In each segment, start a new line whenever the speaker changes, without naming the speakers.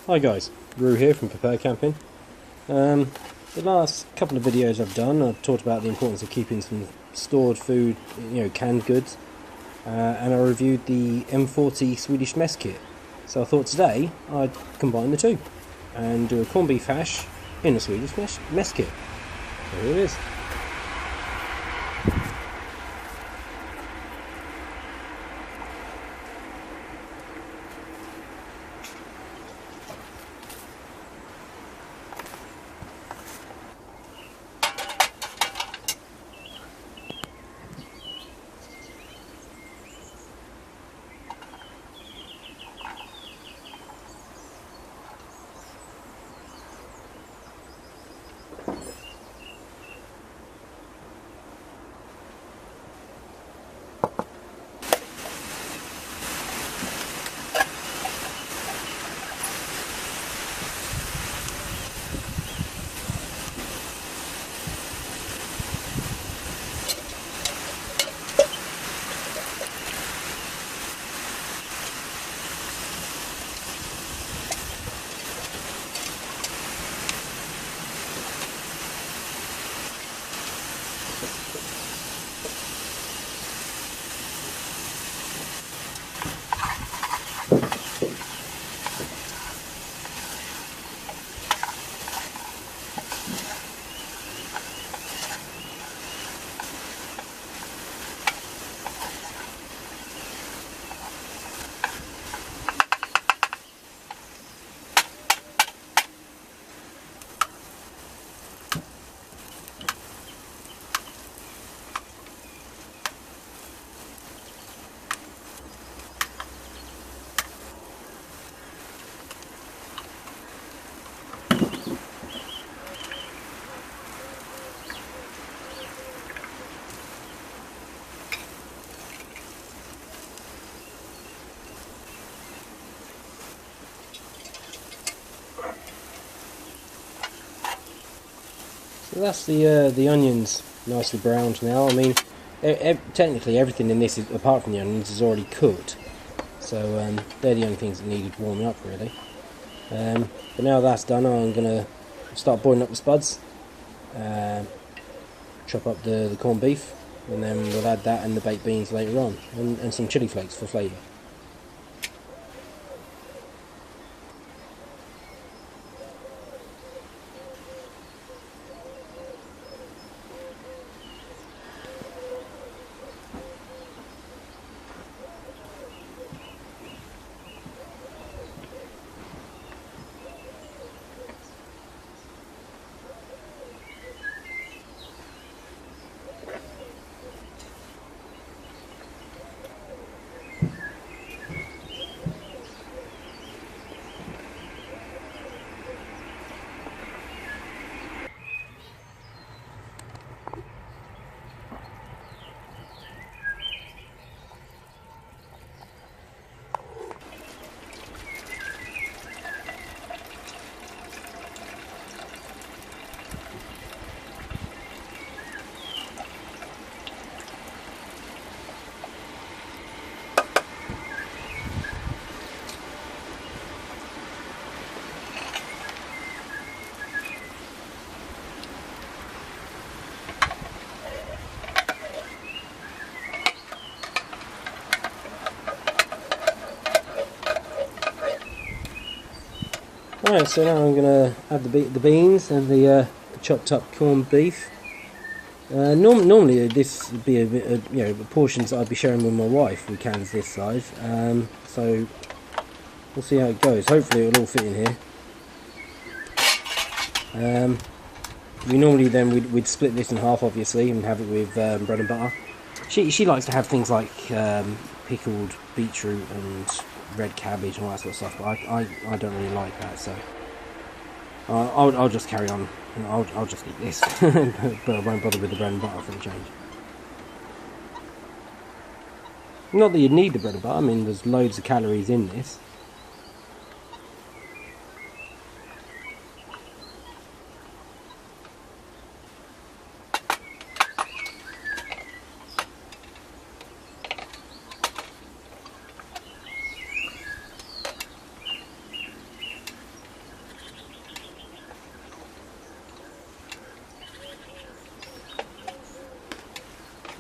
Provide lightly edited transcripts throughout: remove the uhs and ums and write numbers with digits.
Hi guys, Roo here from Prepare Camping. The last couple of videos I've done, I've talked about the importance of keeping some stored food, canned goods, and I reviewed the M40 Swedish mess kit. So I thought today I'd combine the two and do a corned beef hash in a Swedish mess kit. So here it is. So that's the onions nicely browned now. I mean, technically everything in this, apart from the onions, is already cooked. So they're the only things that needed warming up really. But now that's done, I'm going to start boiling up the spuds, chop up the corned beef, and then we'll add that and the baked beans later on, and some chilli flakes for flavour. Alright, so now I'm going to add the beans and the chopped up corned beef. Normally this would be a portions that I'd be sharing with my wife with cans this size. So we'll see how it goes. Hopefully it'll all fit in here. We normally then we'd split this in half, obviously, and have it with bread and butter. She likes to have things like pickled beetroot and red cabbage and all that sort of stuff, but I don't really like that, so I'll just carry on and I'll just eat this. But I won't bother with the bread and butter for the change. Not that you'd need the bread and butter, I mean there's loads of calories in this.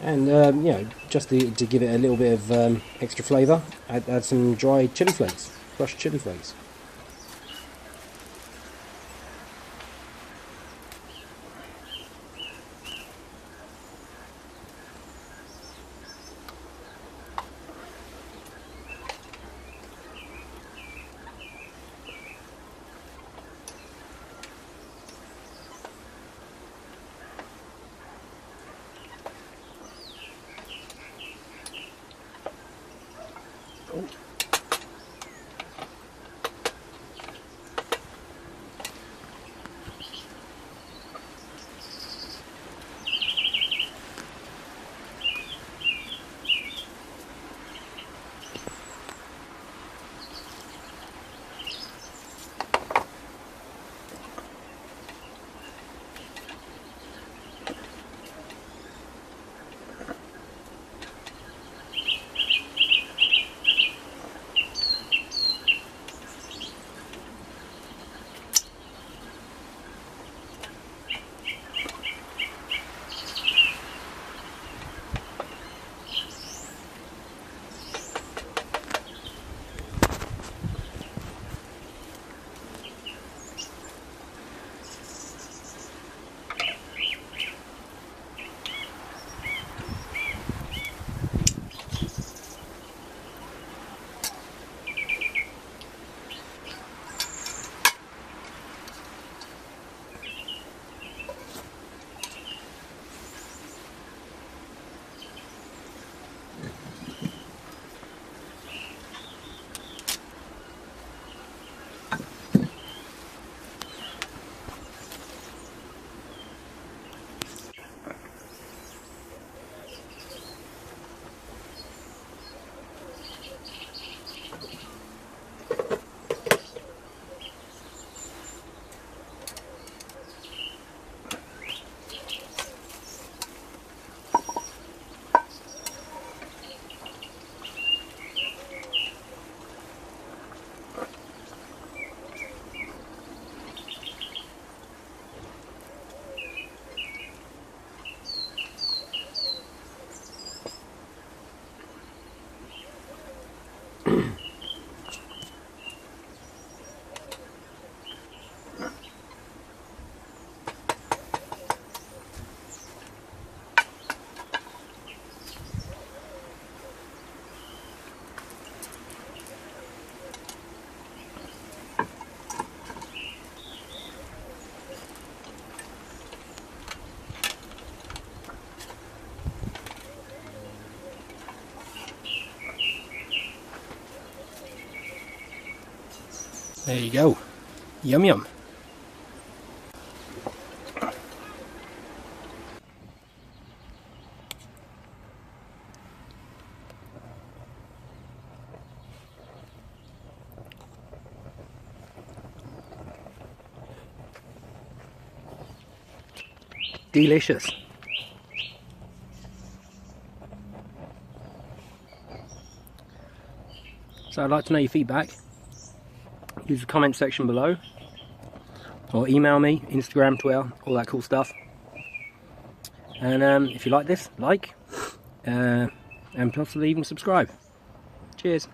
And you know, just to give it a little bit of extra flavour, add some dry chili flakes, crushed chili flakes.
There you go. Yum yum. Delicious. So I'd like to know your feedback. Use the comment section below, or email me, Instagram, Twitter, all that cool stuff. And if you like this, like, and possibly even subscribe. Cheers.